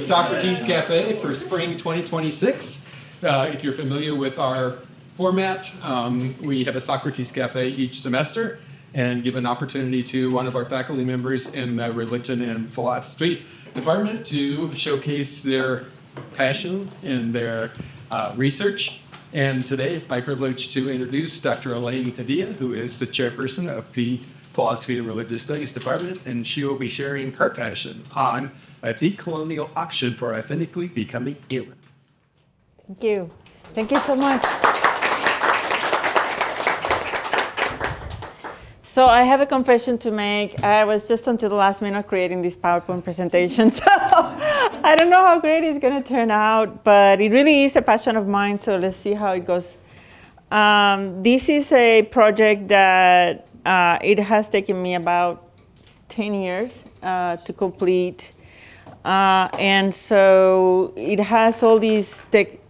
Socrates Café for spring 2026. If you're familiar with our format, we have a Socrates Café each semester and give an opportunity to one of our faculty members in the religion and philosophy department to showcase their passion and their research. And today it's my privilege to introduce Dr. Elaine Padilla, who is the chairperson of the Philosophy and Religious Studies Department, and she will be sharing her passion on a decolonial option for authentically becoming human. Thank you. Thank you so much. So I have a confession to make. I was just until the last minute creating this PowerPoint presentation, so I don't know how great it's going to turn out, but it really is a passion of mine, so let's see how it goes. This is a project that it has taken me about 10 years to complete. And so it has all these, it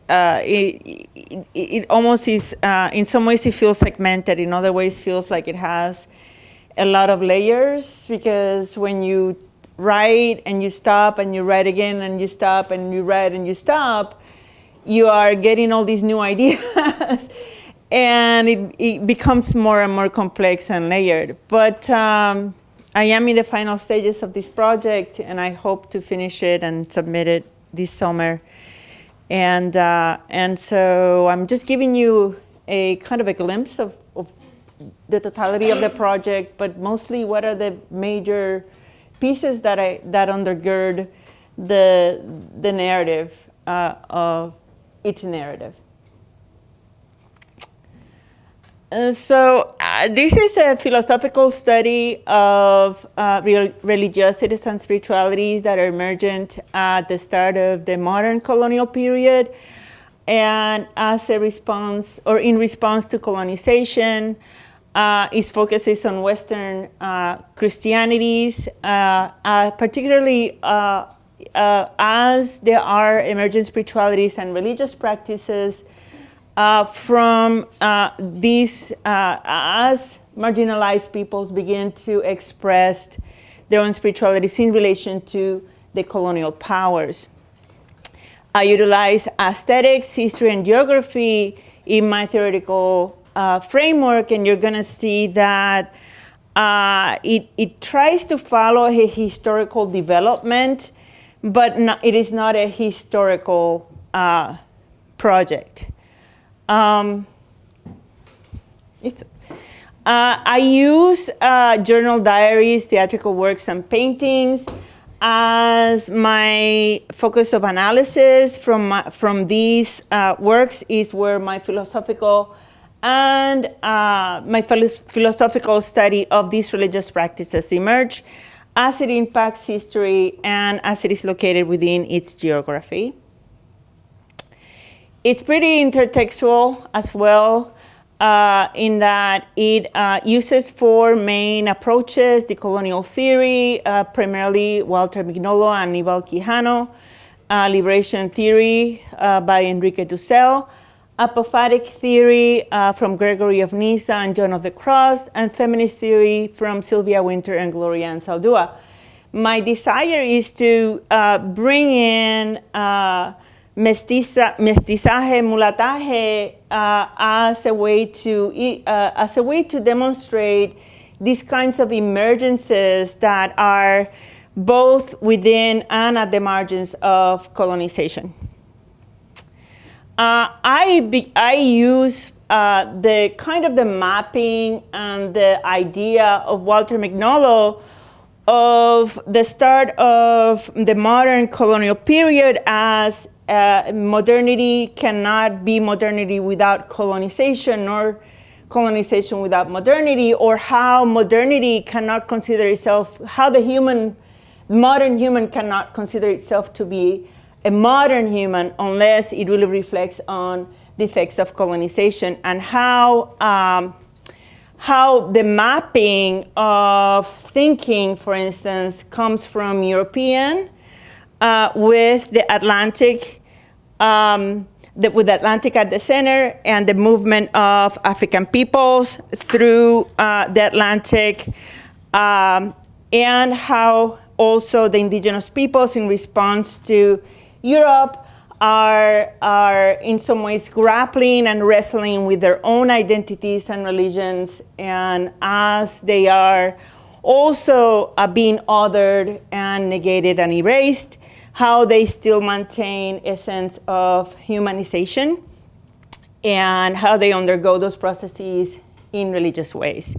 almost is, in some ways it feels segmented, in other ways feels like it has a lot of layers, because when you write and you stop and you write again and you stop and you write and you stop, you are getting all these new ideas. And it becomes more and more complex and layered. But I am in the final stages of this project, and I hope to finish it and submit it this summer. And so I'm just giving you a kind of a glimpse of the totality of the project, but mostly what are the major pieces that undergird the narrative of its narrative. So this is a philosophical study of religiosities and spiritualities that are emergent at the start of the modern colonial period, and as a response, or in response to colonization. Its focus is on Western Christianities, particularly as there are emergent spiritualities and religious practices from these, as marginalized peoples begin to express their own spiritualities in relation to the colonial powers. I utilize aesthetics, history, and geography in my theoretical framework, and you're going to see that it tries to follow a historical development, but it is not a historical project. I use journal diaries, theatrical works, and paintings as my focus of analysis. From these works is where my philosophical and my philosophical study of these religious practices emerge, as it impacts history and as it is located within its geography. It's pretty intertextual as well, in that it uses four main approaches: decolonial theory, primarily Walter Mignolo and Aníbal Quijano, liberation theory by Enrique Dussel, apophatic theory from Gregory of Nyssa and John of the Cross, and feminist theory from Sylvia Wynter and Gloria Anzaldúa. My desire is to bring in mestizaje, mulataje, as a way to demonstrate these kinds of emergences that are both within and at the margins of colonization. I use the kind of the mapping and the idea of Walter Mignolo of the start of the modern colonial period as modernity cannot be modernity without colonization, nor colonization without modernity, or how modernity cannot consider itself, how the modern human cannot consider itself to be a modern human unless it really reflects on the effects of colonization, and how the mapping of thinking, for instance, comes from European with the Atlantic, with Atlantic at the center, and the movement of African peoples through the Atlantic, and how also the indigenous peoples in response to Europe are in some ways grappling and wrestling with their own identities and religions, and as they are also being othered and negated and erased, how they still maintain a sense of humanization and how they undergo those processes in religious ways.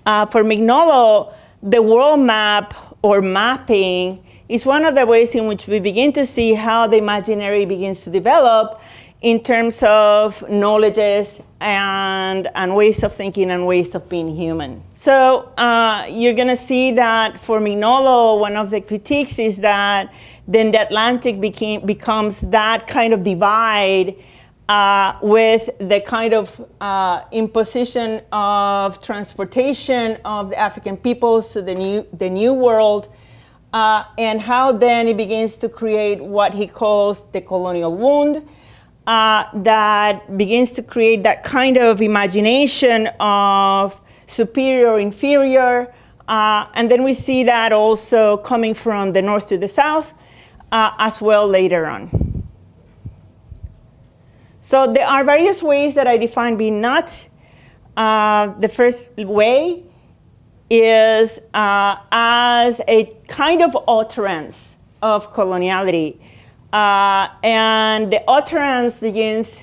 For Mignolo, the world map or mapping is one of the ways in which we begin to see how the imaginary begins to develop in terms of knowledges and ways of thinking and ways of being human. So you're gonna see that for Mignolo, one of the critiques is that then the Atlantic becomes that kind of divide with the kind of imposition of transportation of the African peoples to the new world, and how then it begins to create what he calls the colonial wound, that begins to create that kind of imagination of superior, inferior, and then we see that also coming from the north to the south as well later on. So there are various ways that I define being not. The first way is as a kind of utterance of coloniality. And the utterance begins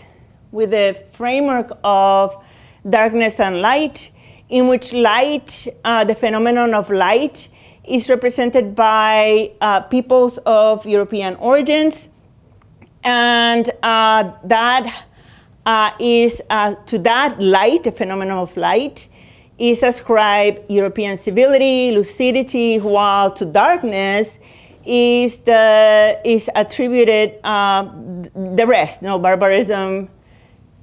with a framework of darkness and light, in which light, the phenomenon of light, is represented by peoples of European origins. And that is to that light, the phenomenon of light, is ascribed European civility, lucidity, while to darkness is attributed the rest, barbarism,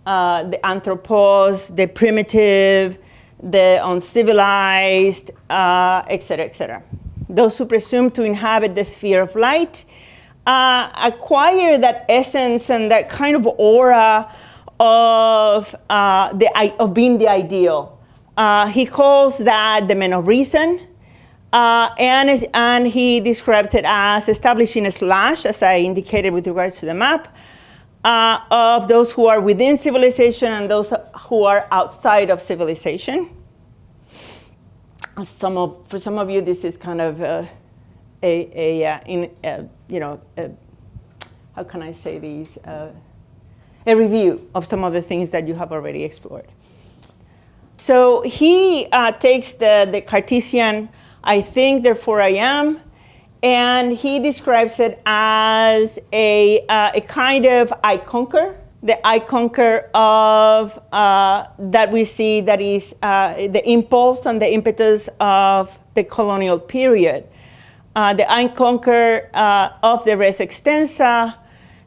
the anthropos, the primitive, the uncivilized, et cetera, et cetera. Those who presume to inhabit the sphere of light acquire that essence and that kind of aura of being the ideal. He calls that the men of reason, and he describes it as establishing a slash, as I indicated with regards to the map, of those who are within civilization and those who are outside of civilization. For some of you, this is kind of how can I say these? A review of some of the things that you have already explored. So he takes the Cartesian, I think, therefore I am, and he describes it as a kind of I conquer, the I conquer of that we see that is the impulse and the impetus of the colonial period. The I conquer of the res extensa,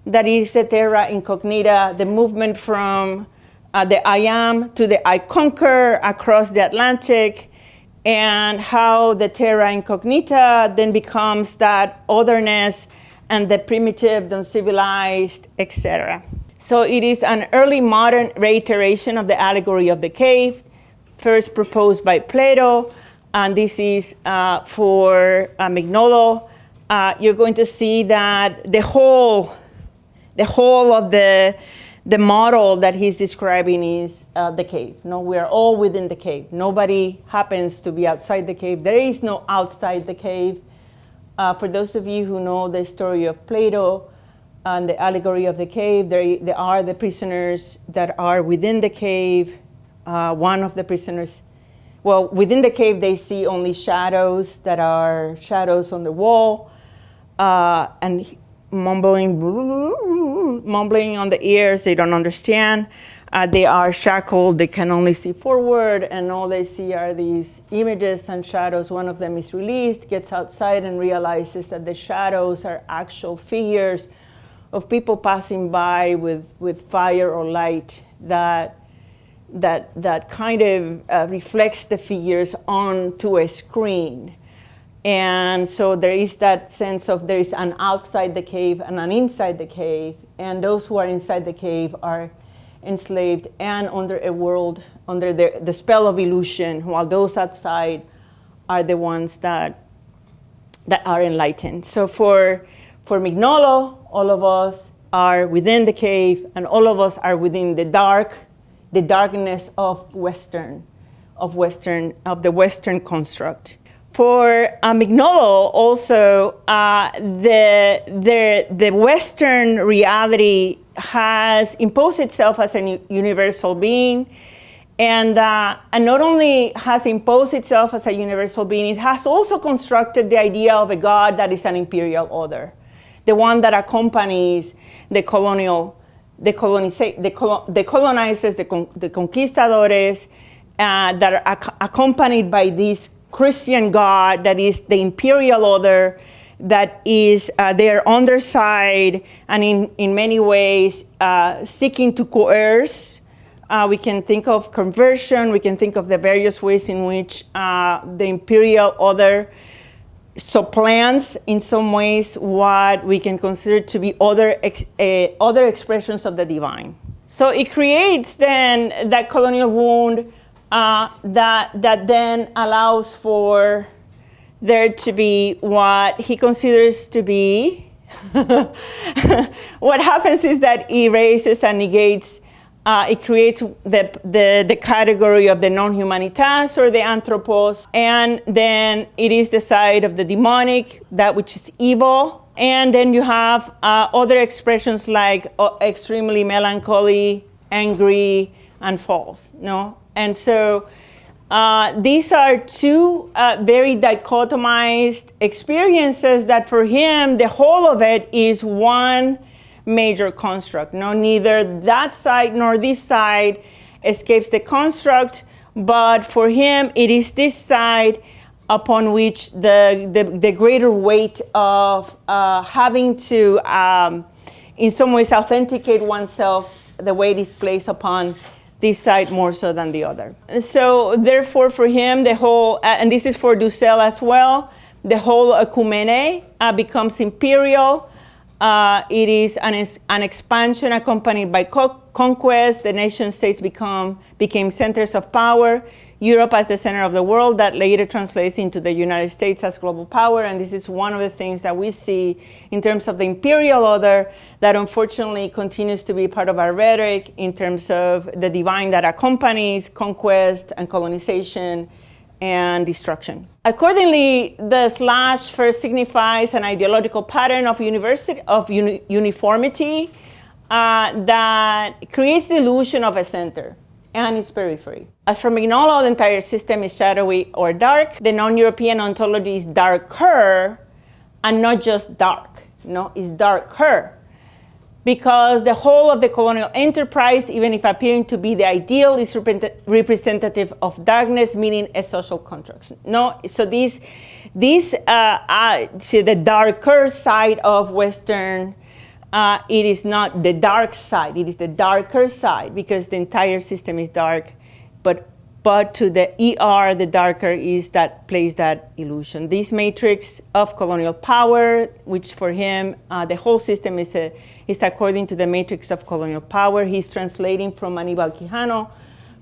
that is the terra incognita, the movement from the I am to the I conquer across the Atlantic, and how the terra incognita then becomes that otherness and the primitive, the uncivilized, etc. So it is an early modern reiteration of the allegory of the cave, first proposed by Plato, and this is for Mignolo. You're going to see that the whole of the model that he's describing is the cave. No, we are all within the cave. Nobody happens to be outside the cave. There is no outside the cave. For those of you who know the story of Plato and the allegory of the cave, there are the prisoners that are within the cave. One of the prisoners, well, within the cave, they see only shadows that are shadows on the wall, and mumbling on the ears. They don't understand. They are shackled. They can only see forward, and all they see are these images and shadows. One of them is released, gets outside, and realizes that the shadows are actual figures of people passing by with fire or light that kind of reflects the figures onto a screen. And so there is that sense of there is an outside the cave and an inside the cave, and those who are inside the cave are enslaved and under a world, under the spell of illusion, while those outside are the ones that that are enlightened. So for Mignolo, all of us are within the cave, and all of us are within the darkness of the Western construct. For Mignolo, also, the Western reality has imposed itself as a universal being, and not only has imposed itself as a universal being, it has also constructed the idea of a God that is an imperial order, the one that accompanies the colonizers, the conquistadores, that are accompanied by this Christian God that is the imperial order, that is their underside, and in many ways seeking to coerce. We can think of conversion, we can think of the various ways in which the imperial order supplants in some ways what we can consider to be other expressions of the divine. So it creates then that colonial wound that then allows for there to be what he considers to be what happens is that he erases and negates, it creates the category of the non-humanitas or the anthropos, and then it is the side of the demonic, that which is evil. And then you have other expressions like extremely melancholy, angry, and false, no? And so these are two very dichotomized experiences that for him, the whole of it is one major construct. No, neither that side nor this side escapes the construct, but for him, it is this side upon which the greater weight of having to, in some ways, authenticate oneself, the weight is placed upon this side more so than the other. So therefore, for him, the whole, and this is for Dussel as well, the whole ecumene becomes imperial. It is an expansion accompanied by conquest. The nation states became centers of power. Europe as the center of the world, that later translates into the United States as global power. And this is one of the things that we see in terms of the imperial order that unfortunately continues to be part of our rhetoric in terms of the divine that accompanies conquest and colonization and destruction. Accordingly, the slash first signifies an ideological pattern of uniformity that creates the illusion of a center and its periphery. As for Mignolo, the entire system is shadowy or dark. The non-European ontology is darker, and not just dark, it's darker. Because the whole of the colonial enterprise, even if appearing to be the ideal, is representative of darkness, meaning a social contract. So the darker side of Western, it is not the dark side, it is the darker side, because the entire system is dark, but to the ER, the darker is that plays that illusion. This matrix of colonial power, which for him, the whole system is according to the matrix of colonial power. He's translating from Aníbal Quijano.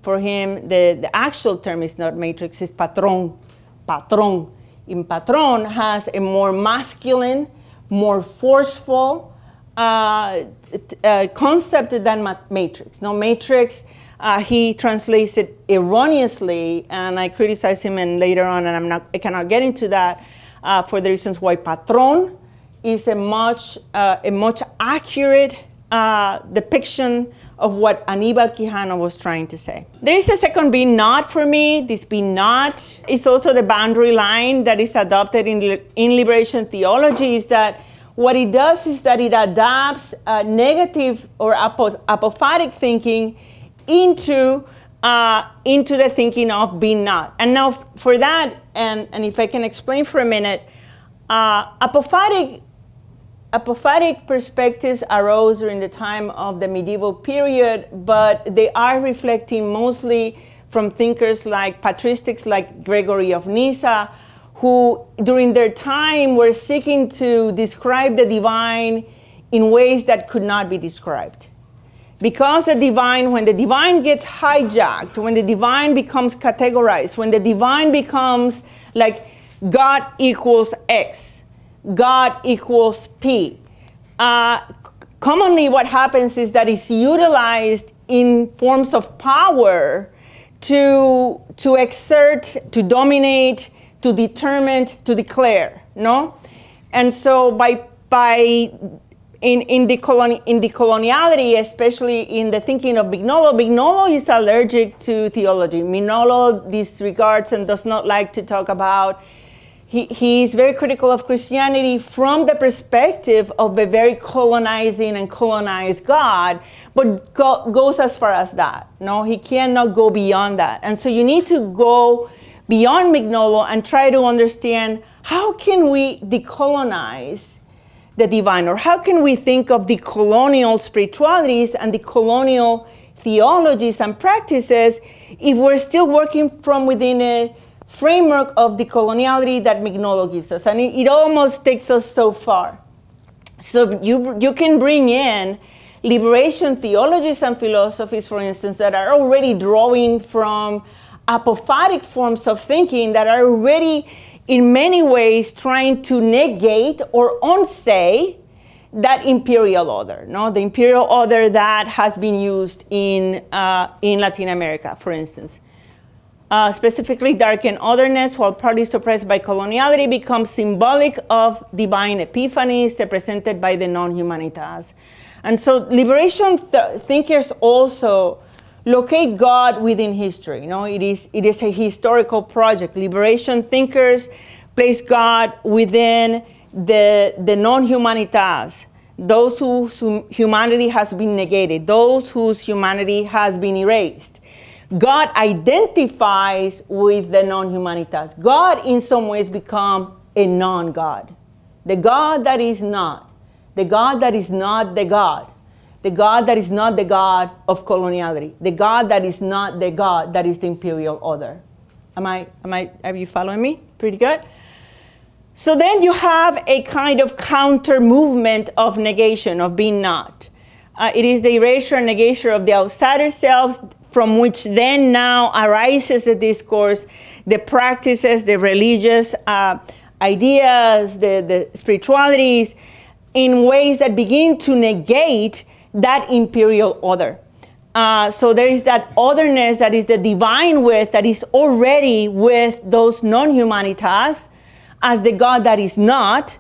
For him, the actual term is not matrix, it's patrón. Patrón. In patrón has a more masculine, more forceful concept than matrix. Matrix, he translates it erroneously, and I criticize him and later on, and I cannot get into that for the reasons why patrón is a much accurate depiction of what Aníbal Quijano was trying to say. There is a second be not for me. This be not is also the boundary line that is adopted in liberation theology, is that what it does is that it adapts negative or apophatic thinking into the thinking of be not. And now for that, and if I can explain for a minute, apophatic perspectives arose during the time of the medieval period, but they are reflecting mostly from thinkers like patristics like Gregory of Nyssa, who during their time were seeking to describe the divine in ways that could not be described. Because when the divine gets hijacked, when the divine becomes categorized, when the divine becomes like God equals X, God equals P. Commonly what happens is that it's utilized in forms of power to exert, to dominate, to determine, to declare, no? And so in decoloniality, especially in the thinking of Mignolo is allergic to theology. Mignolo disregards and does not like to talk about. He's very critical of Christianity from the perspective of a very colonizing and colonized God, but goes as far as that. No, he cannot go beyond that. And so you need to go beyond Mignolo and try to understand, how can we decolonize the divine? Or how can we think of the colonial spiritualities and the colonial theologies and practices if we're still working from within a framework of the coloniality that Mignolo gives us? And it almost takes us so far. So you can bring in liberation theologies and philosophies, for instance, that are already drawing from apophatic forms of thinking that are already in many ways trying to negate or unsay that imperial order, no? The imperial order that has been used in Latin America, for instance. Specifically, darkened otherness, while partly suppressed by coloniality, becomes symbolic of divine epiphanies represented by the non-humanitas. And so liberation thinkers also locate God within history. You know, it is a historical project. Liberation thinkers place God within the non-humanitas, those whose humanity has been negated, those whose humanity has been erased. God identifies with the non-humanitas. God in some ways becomes a non-God. The God that is not. The God that is not the God. The God that is not the God of coloniality. The God that is not the God that is the imperial order. Are you following me? Pretty good? So then you have a kind of counter movement of negation, of being not. It is the erasure and negation of the outsider selves, from which then now arises the discourse, the practices, the religious ideas, the spiritualities, in ways that begin to negate that imperial order. So there is that otherness that is the divine with, that is already with those non-humanitas as the God that is not,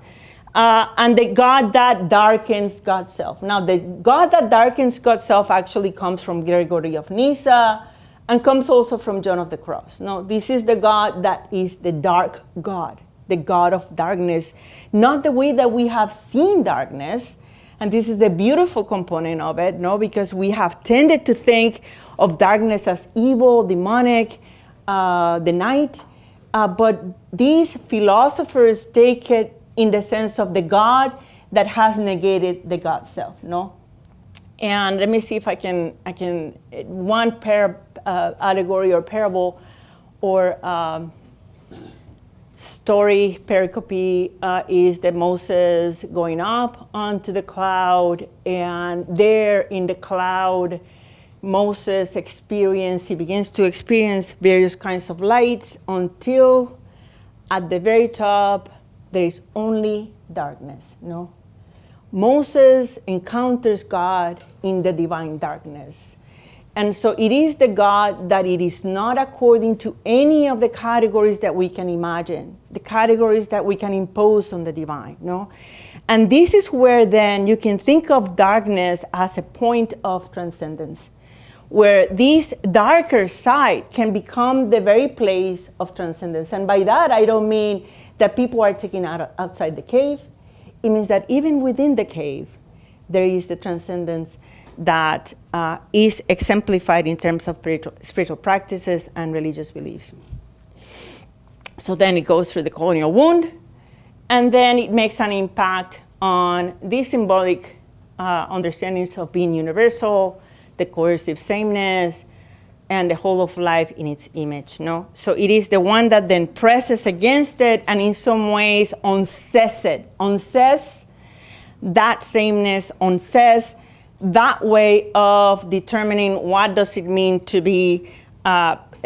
and the God that darkens God's self. Now, the God that darkens God's self actually comes from Gregory of Nyssa and comes also from John of the Cross. No, this is the God that is the dark God, the God of darkness, not the way that we have seen darkness. And this is the beautiful component of it, no, because we have tended to think of darkness as evil, demonic, the night. But these philosophers take it in the sense of the God that has negated the God self, no? And let me see if I can one allegory or parable or story, pericope, is that Moses going up onto the cloud, and there in the cloud, Moses begins to experience various kinds of lights until at the very top, there is only darkness, no? Moses encounters God in the divine darkness. And so it is the God that it is not according to any of the categories that we can imagine, the categories that we can impose on the divine, no? And this is where then you can think of darkness as a point of transcendence, where this darker side can become the very place of transcendence. And by that, I don't mean that people are taken outside the cave. It means that even within the cave, there is the transcendence that is exemplified in terms of spiritual practices and religious beliefs. So then it goes through the colonial wound, and then it makes an impact on these symbolic understandings of being universal, the coercive sameness, and the whole of life in its image, no? So it is the one that then presses against it and in some ways unsays it, unsays that sameness, unsays that way of determining what does it mean to be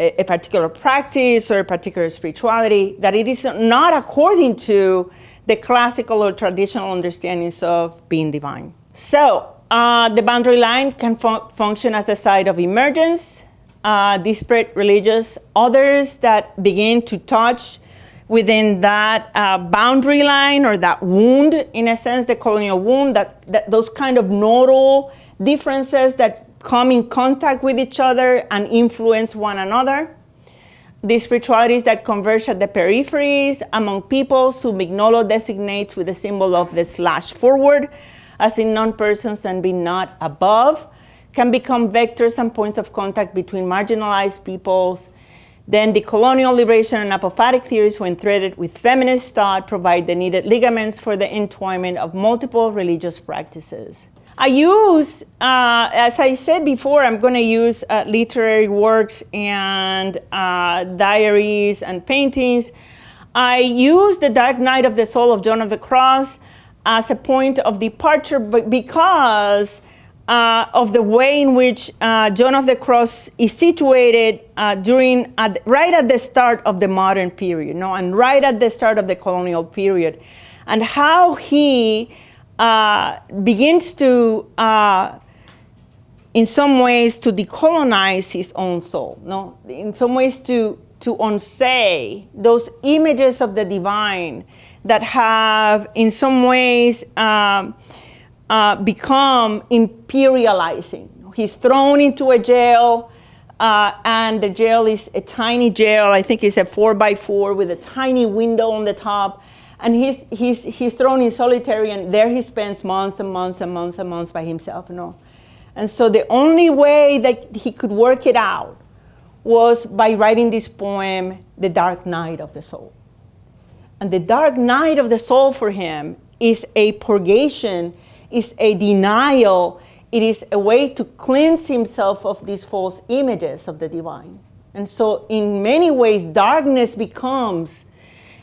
a particular practice or a particular spirituality, that it is not according to the classical or traditional understandings of being divine. So the boundary line can function as a site of emergence, disparate religious others that begin to touch within that boundary line or that wound, in a sense, the colonial wound, that those kind of nodal differences that come in contact with each other and influence one another. These spiritualities that converge at the peripheries among peoples who Mignolo designates with the symbol of the /forward, as in non-persons and being not above, can become vectors and points of contact between marginalized peoples. Then decolonial liberation and apophatic theories, when threaded with feminist thought, provide the needed ligaments for the entwinement of multiple religious practices. I use, as I said before, I'm going to use literary works and diaries and paintings. I use the Dark Night of the Soul of John of the Cross as a point of departure, but because of the way in which John of the Cross is situated right at the start of the modern period, and right at the start of the colonial period, and how he begins to, in some ways, to decolonize his own soul. In some ways, to unsay those images of the divine that have, in some ways, become imperializing. He's thrown into a jail, and the jail is a tiny jail. I think it's a 4x4 with a tiny window on the top. And he's thrown in solitary, and there he spends months and months and months and months by himself. And so the only way that he could work it out was by writing this poem, The Dark Night of the Soul. And the dark night of the soul for him is a purgation, is a denial. It is a way to cleanse himself of these false images of the divine. And so in many ways, darkness becomes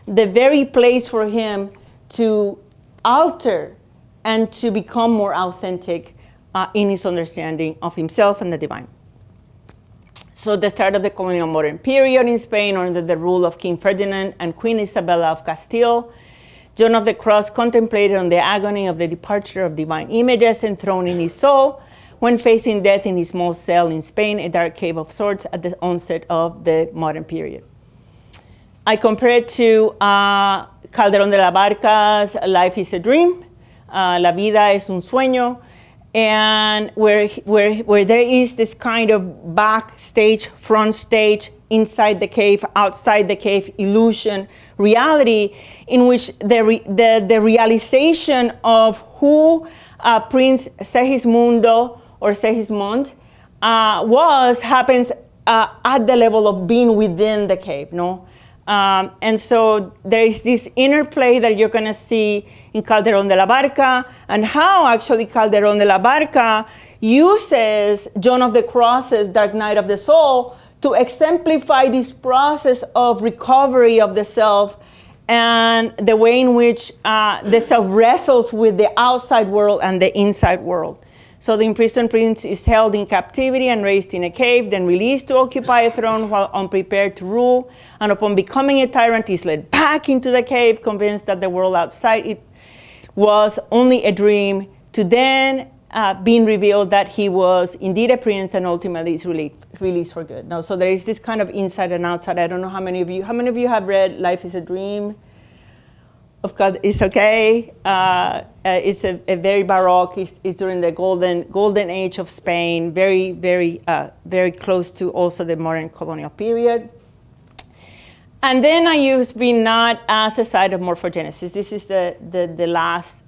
the very place for him to alter and to become more authentic in his understanding of himself and the divine. So the start of the colonial modern period in Spain under the rule of King Ferdinand and Queen Isabella of Castile, John of the Cross contemplated on the agony of the departure of divine images enthroned in his soul when facing death in his small cell in Spain, a dark cave of sorts at the onset of the modern period. I compare it to Calderón de la Barca's Life is a Dream, La Vida es un Sueño, and where there is this kind of backstage, front stage, inside the cave, outside the cave, illusion, reality, in which the realization of who Prince Segismundo or Segismund happens at the level of being within the cave, and so there is this interplay that you're going to see in Calderón de la Barca, and how actually Calderón de la Barca uses John of the Cross's Dark Night of the Soul to exemplify this process of recovery of the self and the way in which the self wrestles with the outside world and the inside world. So the imprisoned prince is held in captivity and raised in a cave, then released to occupy a throne while unprepared to rule, and upon becoming a tyrant is led back into the cave, convinced that the world outside it was only a dream, to then being revealed that he was indeed a prince and ultimately is released for good. So there is this kind of inside and outside. I don't know how many of you have read Life is a Dream? Of course, it's okay. It's a very baroque. It's during the golden age of Spain. Very, very, very close to also the modern colonial period. And then I use being not as a site of morphogenesis. This is the last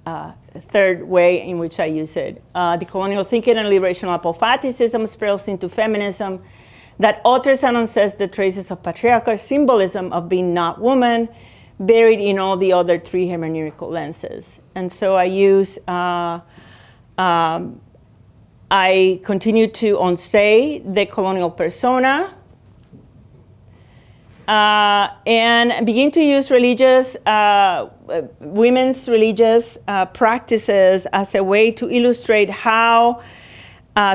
third way in which I use it. Decolonial thinking and liberational apophaticism spirals into feminism that alters and unsays the traces of patriarchal symbolism of being not woman, buried in all the other three hermeneutical lenses. And so I use, I continue to unsay the colonial persona, and begin to use religious, women's religious practices as a way to illustrate how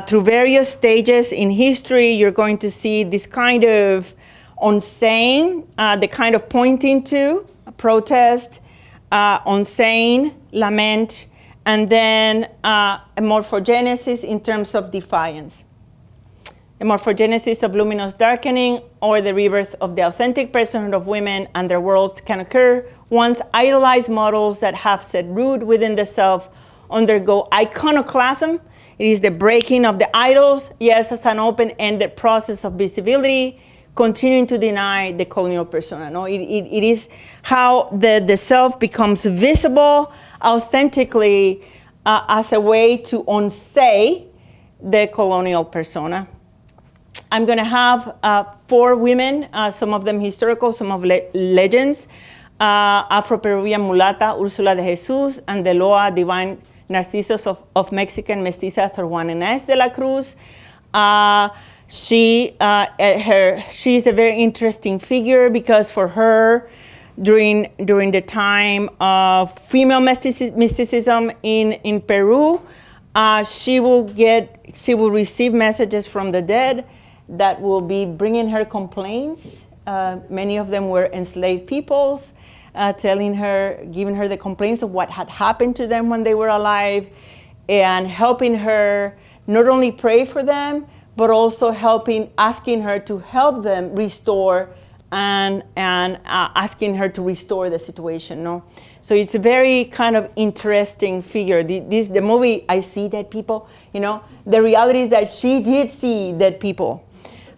through various stages in history, you're going to see this kind of unsaying, the kind of pointing to, protest, unsaying, lament, and then a morphogenesis in terms of defiance. A morphogenesis of luminous darkening or the rebirth of the authentic personhood of women and their worlds can occur once idolized models that have set root within the self undergo iconoclasm. It is the breaking of the idols, yes, as an open-ended process of visibility, continuing to deny the colonial persona. No, it is how the self becomes visible authentically as a way to unsay the colonial persona. I'm going to have 4 women, some of them historical, some of legends, Afro-Peruvian mulata Ursula de Jesus and the Loa divine Narcissus of Mexican mestizas or Juana Inés de la Cruz. She is a very interesting figure because for her, during the time of female mysticism in Peru, she will receive messages from the dead that will be bringing her complaints. Many of them were enslaved peoples, giving her the complaints of what had happened to them when they were alive, and helping her not only pray for them, but also asking her to help them restore and asking her to restore the situation. No, so it's a very kind of interesting figure. The movie, I see dead people. The reality is that she did see dead people.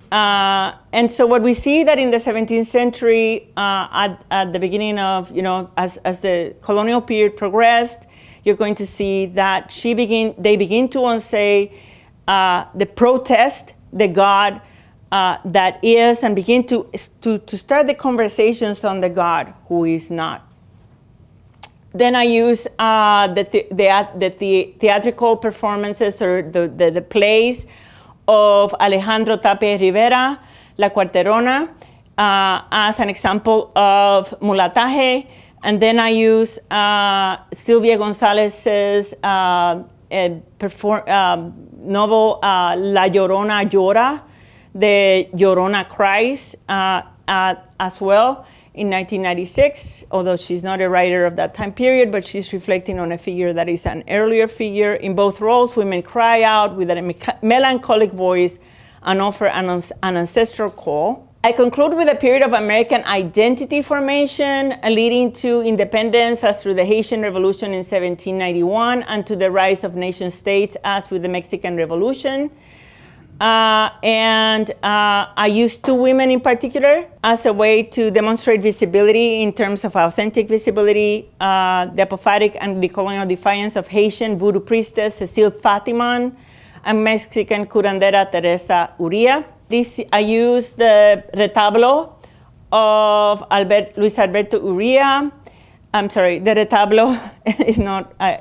And so what we see that in the 17th century, at the beginning of, as the colonial period progressed, you're going to see that they begin to unsay the protest, the God that is, and begin to start the conversations on the God who is not. Then I use the theatrical performances or the plays of Alejandro Tapia Rivera, La Cuarterona, as an example of mulataje. And then I use Sylvia Gonzalez's novel La Llorona Llora, The Llorona Cries, as well in 1996, although she's not a writer of that time period, but she's reflecting on a figure that is an earlier figure. In both roles, women cry out with a melancholic voice and offer an ancestral call. I conclude with a period of American identity formation leading to independence as through the Haitian Revolution in 1791 and to the rise of nation states as with the Mexican Revolution. I use 2 women in particular as a way to demonstrate visibility in terms of authentic visibility, the apophatic and decolonial defiance of Haitian voodoo priestess Cecile Fatiman and Mexican curandera Teresa Uría. I use the retablo of Luis Alberto Uría. I'm sorry, the retablo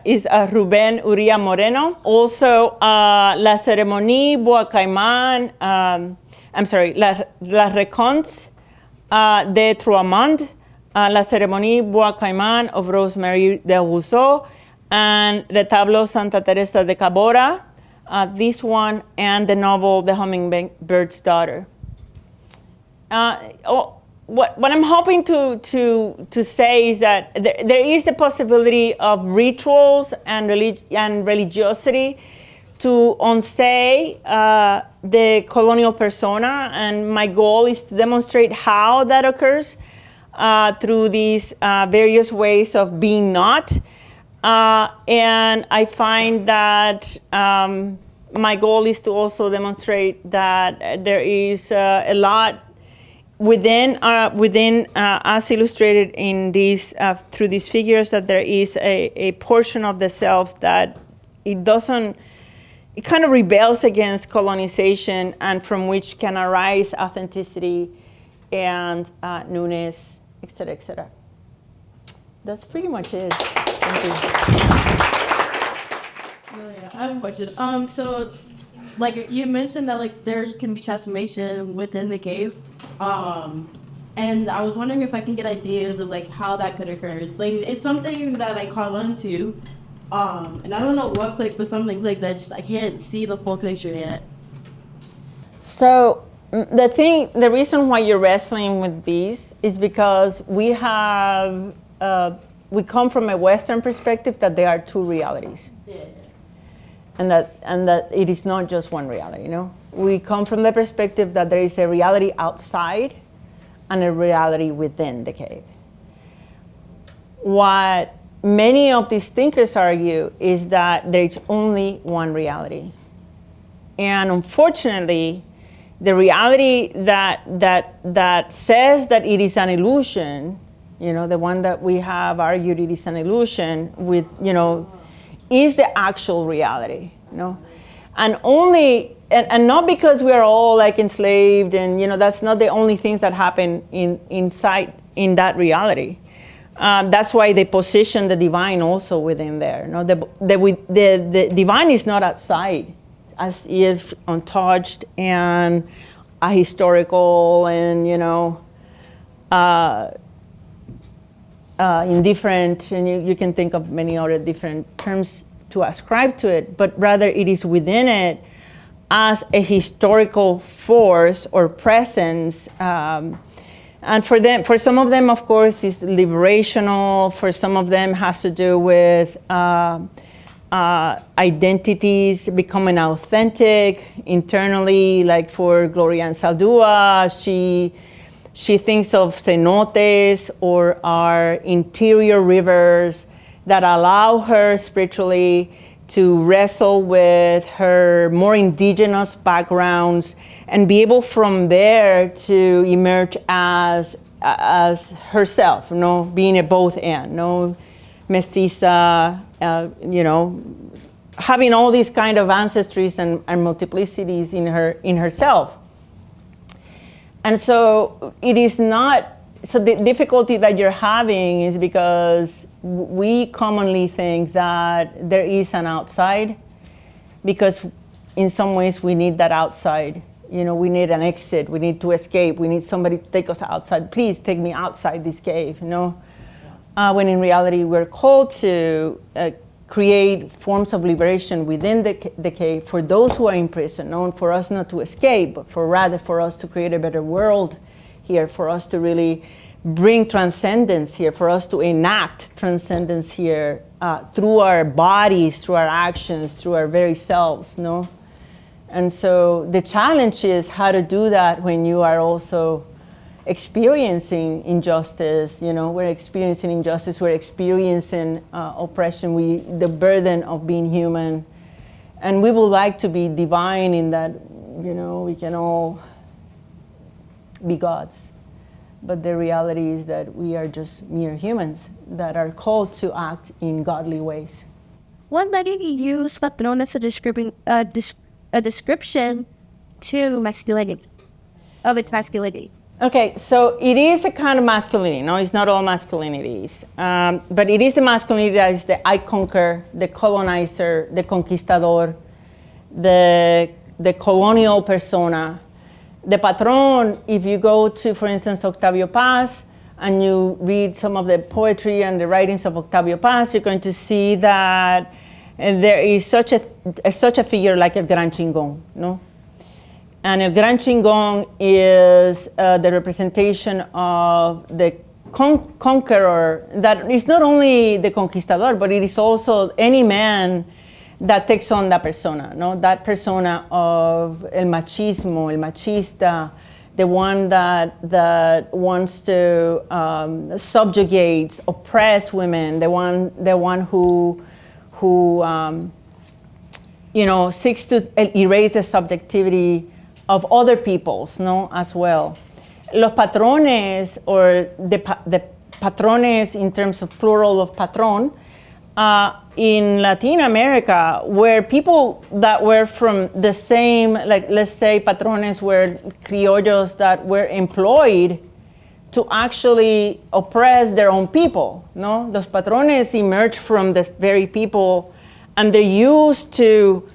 is Rubén Uría Moreno. Also, La Cérémonie Bois Caimán, La Raconte de Troimond, La Cérémonie Bois Caimán of Rosemary de Rousseau, and Retablo Santa Teresa de Cabora, this one, and the novel The Hummingbird's Daughter. What I'm hoping to say is that there is a possibility of rituals and religiosity to unsay the colonial persona, and my goal is to demonstrate how that occurs through these various ways of being not. And I find that my goal is to also demonstrate that there is a lot within us illustrated in these through these figures, that there is a portion of the self that it kind of rebels against colonization, and from which can arise authenticity and newness, et cetera, et cetera. That's pretty much it. Thank you. I have a question. So, like you mentioned that there can be transformation within the cave, and I was wondering if I can get ideas of how that could occur. It's something that I caught on to, And I don't know what clicked, but something clicked that just I can't see the full picture yet. So the reason why you're wrestling with these is because we come from a Western perspective that there are two realities. Yeah. And that it is not just one reality, you know? We come from the perspective that there is a reality outside and a reality within the cave. What many of these thinkers argue is that there is only one reality. And unfortunately, the reality that says that it is an illusion, you know, the one that we have argued it is an illusion with, you know, is the actual reality, you know? And only, and not because we are all like enslaved and, you know, that's not the only things that happen inside in that reality. That's why they position the divine also within there. You know, the divine is not outside, as if untouched and ahistorical and, you know, indifferent, and you can think of many other different terms to ascribe to it, but rather it is within it as a historical force or presence. And for some of them, of course, it's liberational. For some of them, has to do with identities becoming authentic internally. Like for Gloria Anzaldúa, she thinks of cenotes or our interior rivers that allow her spiritually to wrestle with her more indigenous backgrounds and be able from there to emerge as herself, you know, being a both and, you know, mestiza, you know, having all these kind of ancestries and multiplicities in herself. And so it is not, so the difficulty that you're having is because we commonly think that there is an outside, because in some ways we need that outside. You know, we need an exit, we need to escape, we need somebody to take us outside. Please take me outside this cave, you know? When in reality we're called to create forms of liberation within the cave for those who are in prison, not for us not to escape, but rather for us to create a better world here, for us to really bring transcendence here, for us to enact transcendence here through our bodies, through our actions, through our very selves, no? And so the challenge is how to do that when you are also experiencing injustice. You know, we're experiencing injustice, we're experiencing oppression, the burden of being human. And we would like to be divine in that, you know, we can all be gods. But the reality is that we are just mere humans that are called to act in godly ways. What led you to use patrón as a description to masculinity, of its masculinity? Okay, so it is a kind of masculinity. No, it's not all masculinities. But it is the masculinity that is the I conquer, the colonizer, the conquistador, the colonial persona. The patrón, if you go to, for instance, Octavio Paz, and you read some of the poetry and the writings of Octavio Paz, you're going to see that there is such a figure like El Gran Chingón, no? And El Gran Chingón is the representation of the conqueror, that is not only the conquistador, but it is also any man that takes on that persona, no? That persona of el machismo, el machista, the one that wants to subjugate, oppress women, the one who you know, seeks to erase the subjectivity of other peoples, no, as well. Los patrones, or the patrones in terms of plural of patrón, in Latin America, were people that were from the same, like let's say patrones were criollos that were employed to actually oppress their own people, no? Los patrones emerged from the very people, and they're used to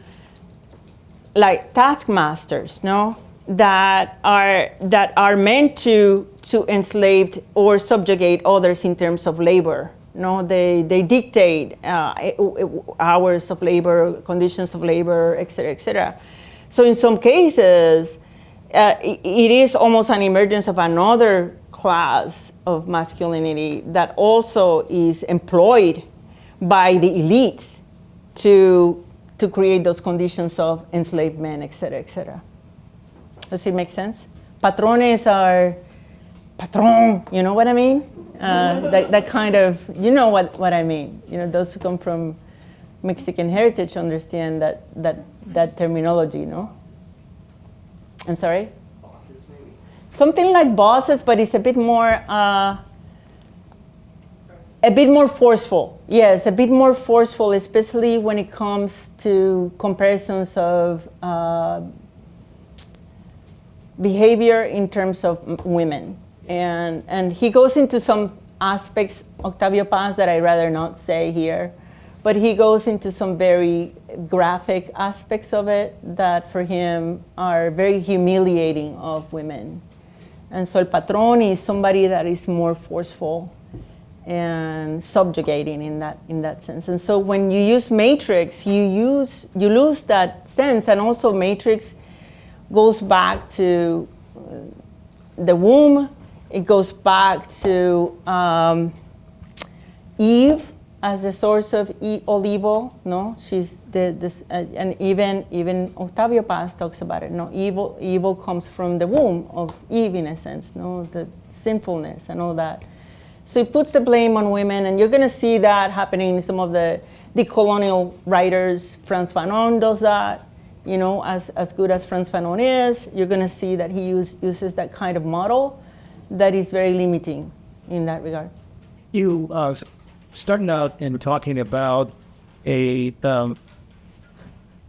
like taskmasters, no? That are meant to enslave or subjugate others in terms of labor, No, they dictate hours of labor, conditions of labor, et cetera, et cetera. So in some cases, it is almost an emergence of another class of masculinity that also is employed by the elites to create those conditions of enslavement, et cetera, et cetera. Does it make sense? Patrones are patron, you know what I mean? That kind of, you know what I mean. You know, those who come from Mexican heritage understand that terminology, no? I'm sorry? Bosses, maybe. Something like bosses, but it's a bit more forceful. Yes, a bit more forceful, especially when it comes to comparisons of behavior in terms of women. And he goes into some aspects, Octavio Paz, that I'd rather not say here, but he goes into some very graphic aspects of it that for him are very humiliating of women. And so el patrón is somebody that is more forceful and subjugating in that sense. And so when you use matrix, you lose that sense. And also matrix goes back to the womb. It goes back to Eve as the source of all evil. No, she's and even Octavio Paz talks about it. No, evil comes from the womb of Eve in a sense. No, the sinfulness and all that. So it puts the blame on women, and you're going to see that happening in some of the decolonial writers. Frantz Fanon does that. You know, as good as Frantz Fanon is, you're going to see that he uses that kind of model that is very limiting in that regard. You started out in talking about a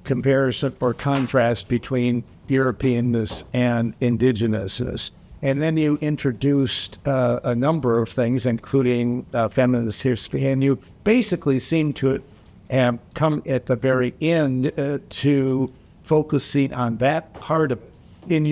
comparison or contrast between Europeanness and indigenousness. And then you introduced a number of things, including feminist history, and you basically seem to have come at the very end to focusing on that part of in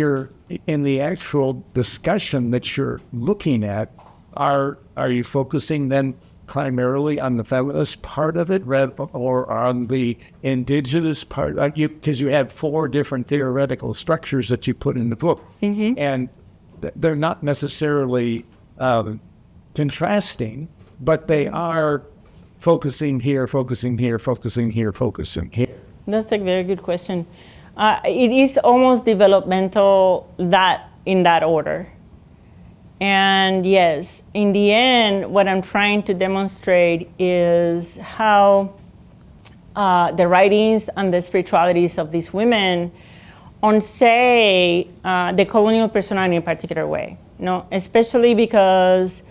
the actual discussion that you're looking at. Are you focusing then primarily on the feminist part of it, or on the indigenous part? Because you have 4 different theoretical structures that you put in the book, Mm-hmm. and they're not necessarily contrasting, but they are focusing here, focusing here, focusing here, focusing here. That's a very good question. It is almost developmental in that order. And yes, in the end, what I'm trying to demonstrate is how the writings and the spiritualities of these women on, say, the colonial personality in a particular way, you know, especially because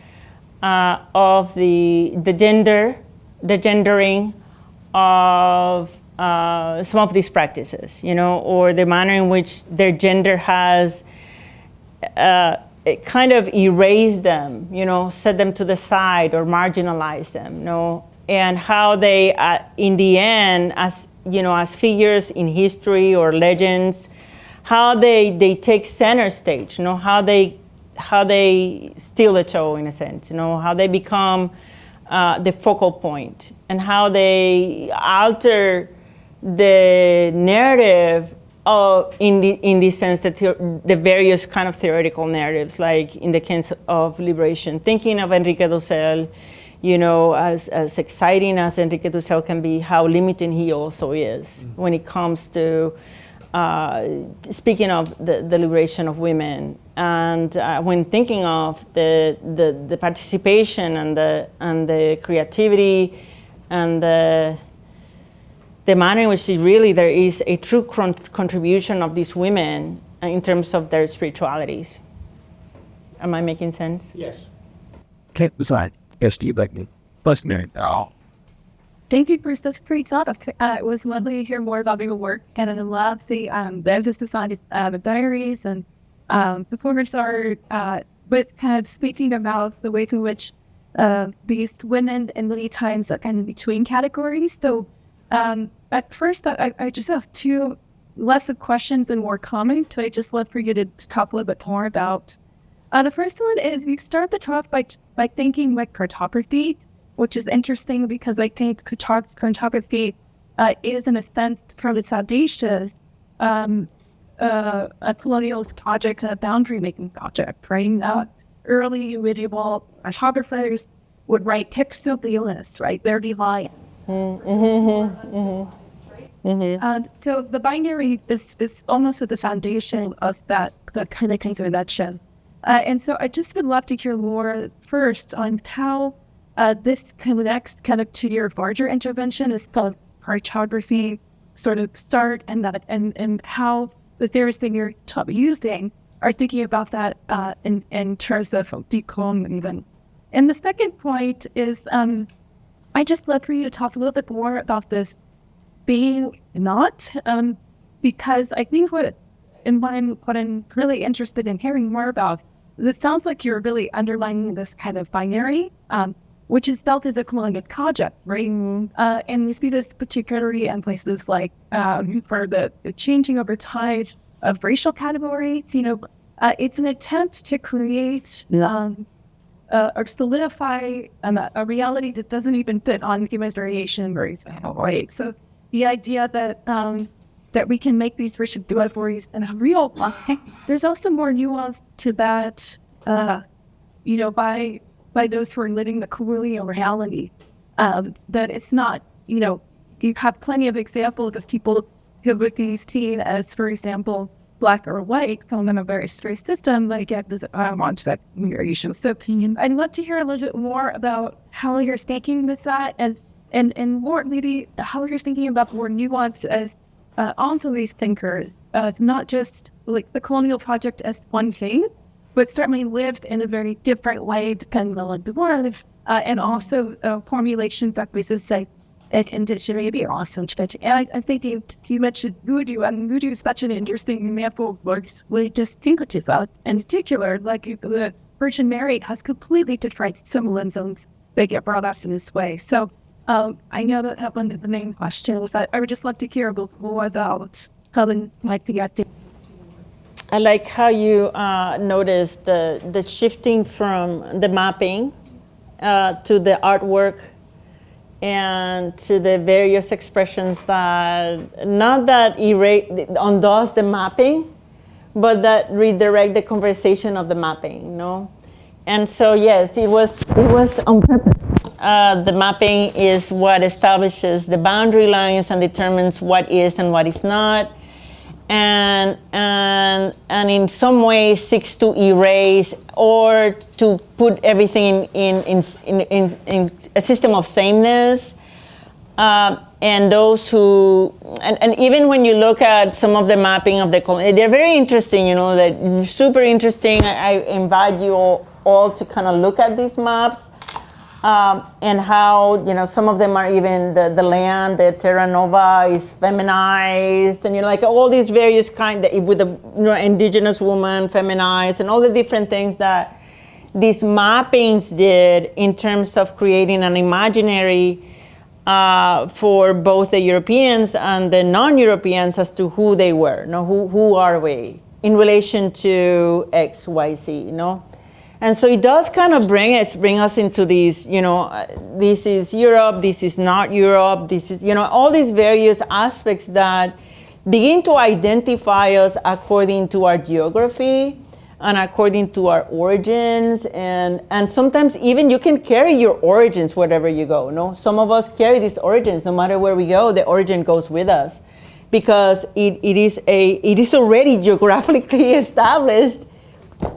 of the gendering of some of these practices, you know, or the manner in which their gender has it kind of erased them, you know, set them to the side or marginalized them, you know, and how they, in the end, as you know, as figures in history or legends, how they take center stage, you know, how they steal the show in a sense, you know, how they become the focal point, and how they alter the narrative in the sense that the various kind of theoretical narratives, like in the case of liberation, thinking of Enrique Dussel, you know, as exciting as Enrique Dussel can be, how limiting he also is when it comes to speaking of the liberation of women, and when thinking of the participation and the creativity and the manner in which really there is a true contribution of these women in terms of their spiritualities. Am I making sense? Yes. Can't decide. Yes, do you like me? Plus, no. Thank you for such a great topic. It was lovely to hear more about your work, and I love the emphasis on the diaries and performance art, but kind of speaking about the ways in which these women in many times are kind of between categories. So at first, I just have 2 less of questions and more comments. So I just love for you to talk a little bit more about. The first one is you start the talk by thinking like cartography. which is interesting because I think cartography is, in a sense, from its foundation, a colonialist project, a boundary making project, right? Early medieval cartographers would write textilists, right? Their divine. So the binary is almost at the foundation of that kind of convention. And so I just would love to hear more first on how this connects kind of to your larger intervention as called cartography sort of start, and how the theorists that you're using are thinking about that in terms of decolonial even. And the second point is I just love for you to talk a little bit more about this being not, because I think what I'm really interested in hearing more about is it sounds like you're really underlining this kind of binary, which itself is a colonial project, right? And we see this particularly in places like for the changing over time of racial categories. It's an attempt to create or solidify a reality that doesn't even fit on human variation very well, right? So the idea that that we can make these racial categories in a real life, there's also more nuance to that, by those who are living the colonial reality, that it's not, you have plenty of examples of people who would be seen as, for example, Black or white, from a very strict system, like at this that variation. So I'd love to hear a little bit more about how you're thinking with that, and more maybe how you're thinking about more nuance as also these thinkers, not just like the colonial project as one thing, but certainly lived in a very different way depending on the world, and also formulations that we should say indigeneity are awesome. And I think you mentioned voodoo, and voodoo is such an interesting example of what we just think about. In particular, like the Virgin Mary has completely different symbolisms that get brought up in this way. So I know that one of the main questions, but I would just love to hear a little more about how they might be acting. I like how you noticed the shifting from the mapping to the artwork and to the various expressions that not that undoes the mapping, but that redirect the conversation of the mapping, And so yes, it was on purpose. The mapping is what establishes the boundary lines and determines what is and what is not, and in some ways seeks to erase or to put everything in a system of sameness. And those who, and even when you look at some of the mapping of they're very interesting, that super interesting. I invite you all to kind of look at these maps. And how, some of them are even the land, the Terra Nova is feminized, and like all these various with the indigenous woman feminized, and all the different things that these mappings did in terms of creating an imaginary for both the Europeans and the non-Europeans as to who they were, who are we in relation to X, Y, Z, And so it does kind of bring us into these, this is Europe, this is not Europe, this is, all these various aspects that begin to identify us according to our geography and according to our origins. And sometimes even you can carry your origins wherever you go, Some of us carry these origins, no matter where we go, the origin goes with us because it is already geographically established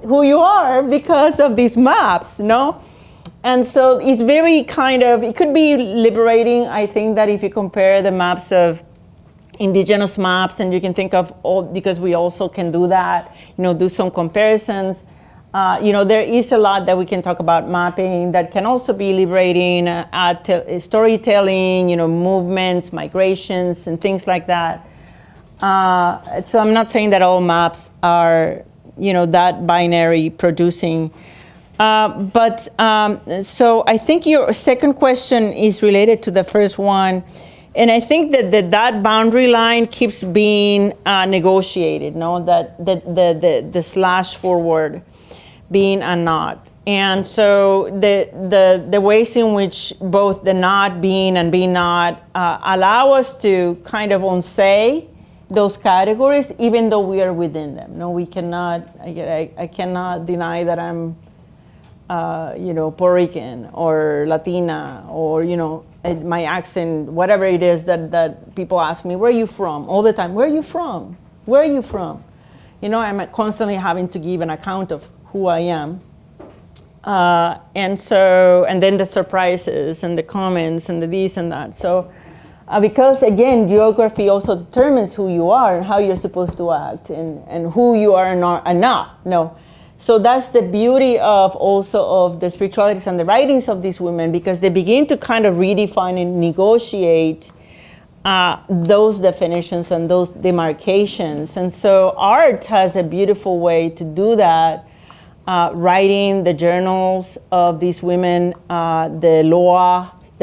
who you are because of these maps, And so it's very it could be liberating. I think that if you compare the maps of indigenous maps, and you can think of all, because we also can do that, do some comparisons. There is a lot that we can talk about mapping that can also be liberating, storytelling, movements, migrations, and things like that. So I'm not saying that all maps are that binary producing. So I think your second question is related to the first one. And I think that boundary line keeps being negotiated, that the slash forward being a not. And so the ways in which both the not being and being not allow us to kind of unsay those categories, even though we are within them. No, we cannot. I cannot deny that I'm, Puerto Rican or Latina or my accent, whatever it is that people ask me. Where are you from? All the time. Where are you from? Where are you from? I'm constantly having to give an account of who I am. And then the surprises and the comments and the this and that. So. Because again, geography also determines who you are and how you're supposed to act and who you are and not. No. So that's the beauty of the spiritualities and the writings of these women, because they begin to kind of redefine and negotiate those definitions and those demarcations. And so art has a beautiful way to do that, writing the journals of these women, the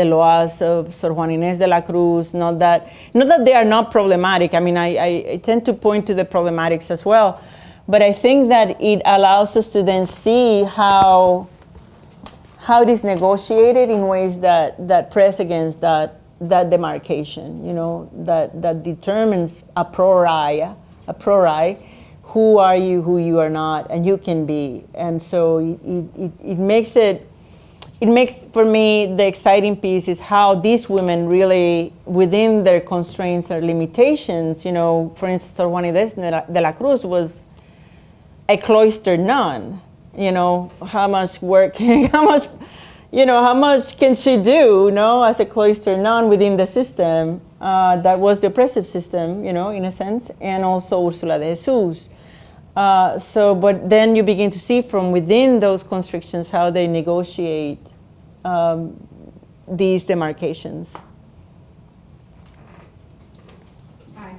loas of Sor Juana Inés de la Cruz, not that they are not problematic. I mean, I tend to point to the problematics as well, but I think that it allows us to then see how it is negotiated in ways that press against that demarcation, that determines a priori, who are you, who you are not, and you can be. And so it makes for me the exciting piece is how these women really, within their constraints or limitations, for instance, Sor Juana Inés de la Cruz was a cloistered nun. How much work, how much can she do, as a cloistered nun within the system that was the oppressive system, in a sense, and also Ursula de Jesus. But then you begin to see from within those constrictions how they negotiate these demarcations.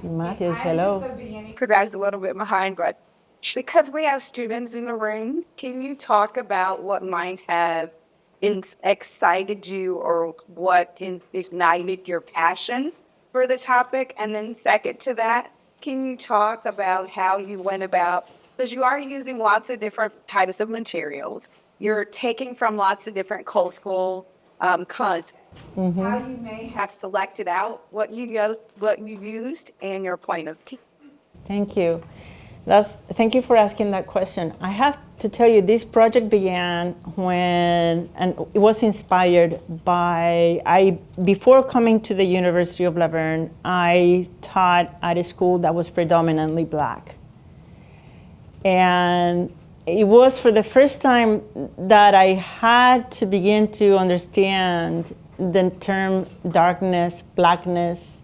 Matthews, hello. Because I was a little bit behind, but because we have students in the room, can you talk about what might have excited you or what ignited your passion for the topic? And then second to that, can you talk about how you went about, because you are using lots of different types of materials, you're taking from lots of different cultural content, how you may have selected out what you used and your point of view. Thank you. Thank you for asking that question. I have to tell you, this project began and it was inspired by, before coming to the University of La Verne, I taught at a school that was predominantly Black. And it was for the first time that I had to begin to understand the term darkness, Blackness,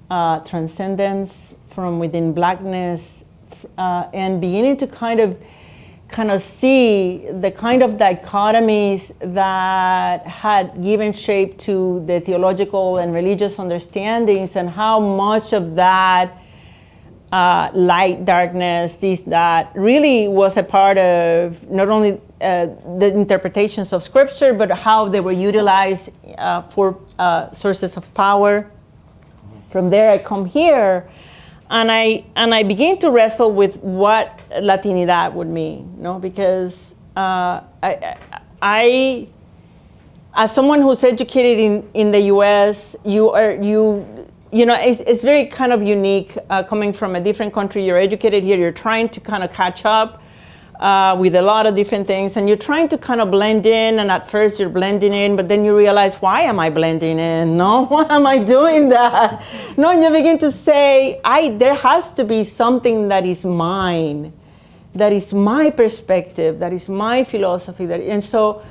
transcendence from within Blackness, and beginning to kind of see the kind of dichotomies that had given shape to the theological and religious understandings, and how much of that light, darkness, that really was a part of not only the interpretations of scripture, but how they were utilized for sources of power. From there, I come here, and I begin to wrestle with what Latinidad would mean, because I as someone who's educated in the U.S., it's very kind of unique coming from a different country. You're educated here, you're trying to kind of catch up with a lot of different things, and you're trying to kind of blend in, and at first you're blending in, but then you realize, why am I blending in? No, why am I doing that? No, and you begin to say, there has to be something that is mine, that is my perspective, that is my philosophy. And so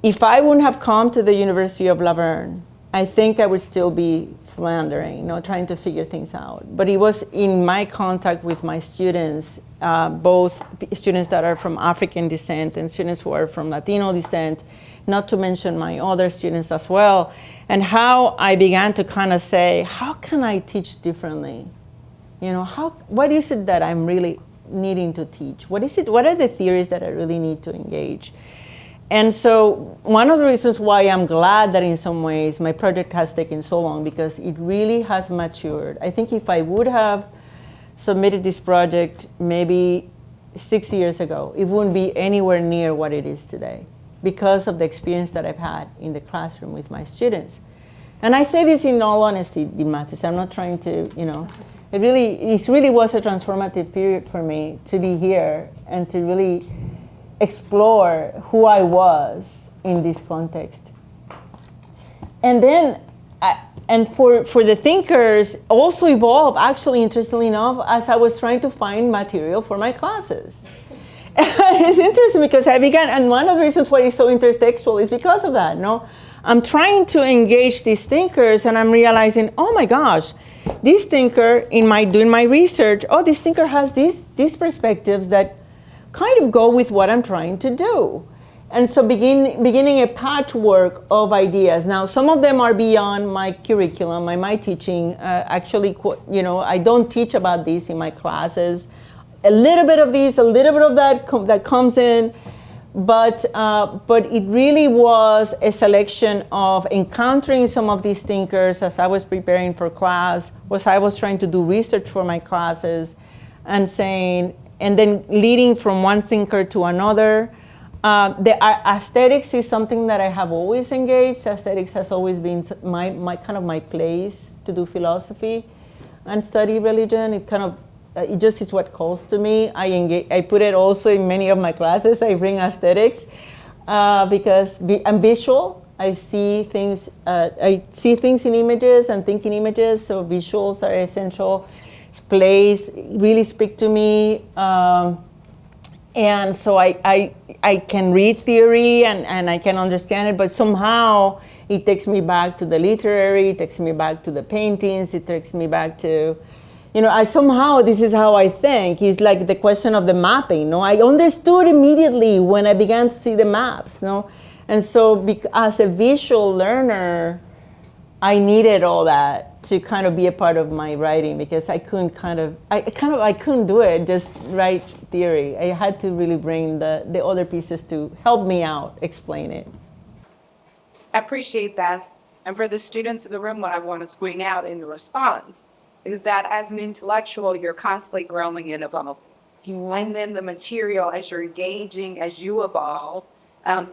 if I wouldn't have come to the University of La Verne, I think I would still be floundering, trying to figure things out. But it was in my contact with my students, both students that are from African descent and students who are from Latino descent, not to mention my other students as well, and how I began to kind of say, how can I teach differently? What is it that I'm really needing to teach? What are the theories that I really need to engage? And so one of the reasons why I'm glad that in some ways my project has taken so long, because it really has matured. I think if I would have submitted this project maybe 6 years ago, it wouldn't be anywhere near what it is today because of the experience that I've had in the classroom with my students. And I say this in all honesty, Matthews. I'm not trying to, it really was a transformative period for me to be here and to really explore who I was in this context. And then, for the thinkers, also evolved, actually, interestingly enough, as I was trying to find material for my classes. And it's interesting because I began, and one of the reasons why it's so intertextual is because of that, I'm trying to engage these thinkers, and I'm realizing, oh my gosh, this thinker, doing my research, this thinker has these perspectives that kind of go with what I'm trying to do. And so beginning a patchwork of ideas. Now, some of them are beyond my curriculum, my teaching. Actually, I don't teach about this in my classes. A little bit of this, a little bit of that comes in. But it really was a selection of encountering some of these thinkers as I was preparing for class, I was trying to do research for my classes, and then leading from one thinker to another. The aesthetics is something that I have always engaged. Aesthetics has always been my place to do philosophy and study religion. It just is what calls to me. I put it also in many of my classes. I bring aesthetics because I'm visual. I see things in images and think in images. So visuals are essential. Plays really speak to me. And so I can read theory and I can understand it, but somehow it takes me back to the literary, it takes me back to the paintings, it takes me back to, this is how I think. It's like the question of the mapping. I understood immediately when I began to see the maps. And so as a visual learner, I needed all that to kind of be a part of my writing because I couldn't do it, just write theory. I had to really bring the other pieces to help me out, explain it. I appreciate that. And for the students in the room, what I want to bring out in the response is that as an intellectual, you're constantly growing and evolving. And then the material, as you're engaging, as you evolve,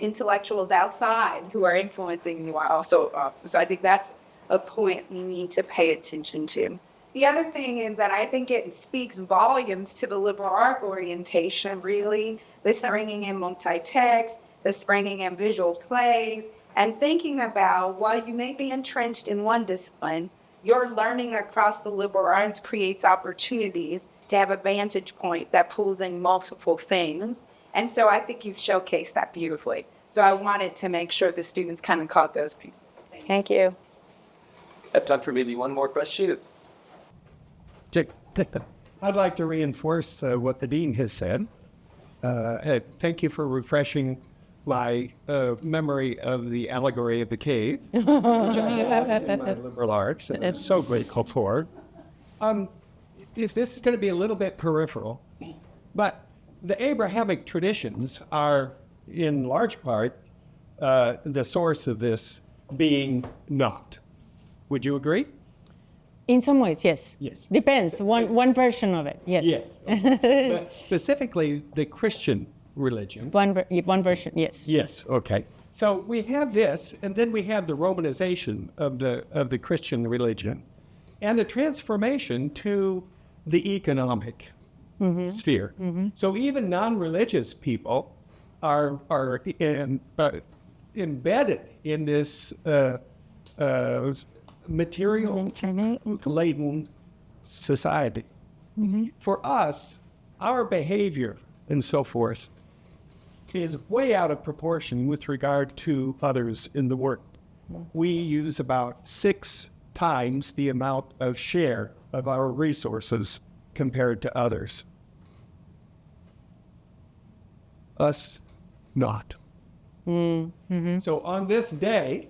intellectuals outside who are influencing you are also. So I think that's a point you need to pay attention to. The other thing is that I think it speaks volumes to the liberal art orientation, really. This bringing in multi-text, this bringing in visual plays, and thinking about while you may be entrenched in one discipline, your learning across the liberal arts creates opportunities to have a vantage point that pulls in multiple things. And so I think you've showcased that beautifully. So I wanted to make sure the students kind of caught those pieces. Thank you. I have time for maybe one more question. Jake. I'd like to reinforce what the dean has said. Thank you for refreshing my memory of the allegory of the cave, which I have in my liberal arts, and I'm so grateful for. This is going to be a little bit peripheral, but the Abrahamic traditions are, in large part, the source of this being not. Would you agree? In some ways, yes. Yes. Depends. One version of it, yes. Yes. But specifically, the Christian religion. One version, yes. Yes. Okay. So we have this, and then we have the Romanization of the Christian religion, and a transformation to the economic sphere. Mm-hmm. So even non-religious people are embedded in this material-laden society. Mm-hmm. For us, our behavior and so forth is way out of proportion with regard to others in the world. We use about 6 times the amount of share of our resources compared to others. Us not. Mm-hmm. So on this day,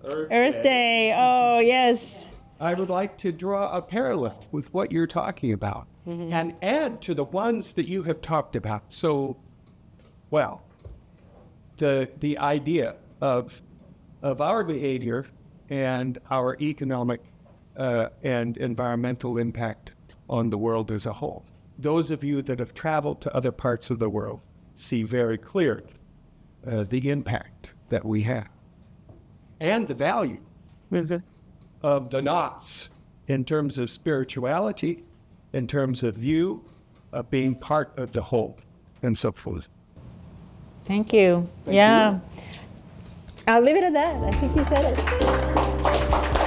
Earth Day, oh yes. I would like to draw a parallel with what you're talking about and add to the ones that you have talked about so well, the idea of our behavior and our economic and environmental impact on the world as a whole. those of you that have traveled to other parts of the world see very clearly the impact that we have and the value of the knots in terms of spirituality, in terms of you being part of the whole, and so forth. Thank you. Thank yeah. you. I'll leave it at that. I think you said it.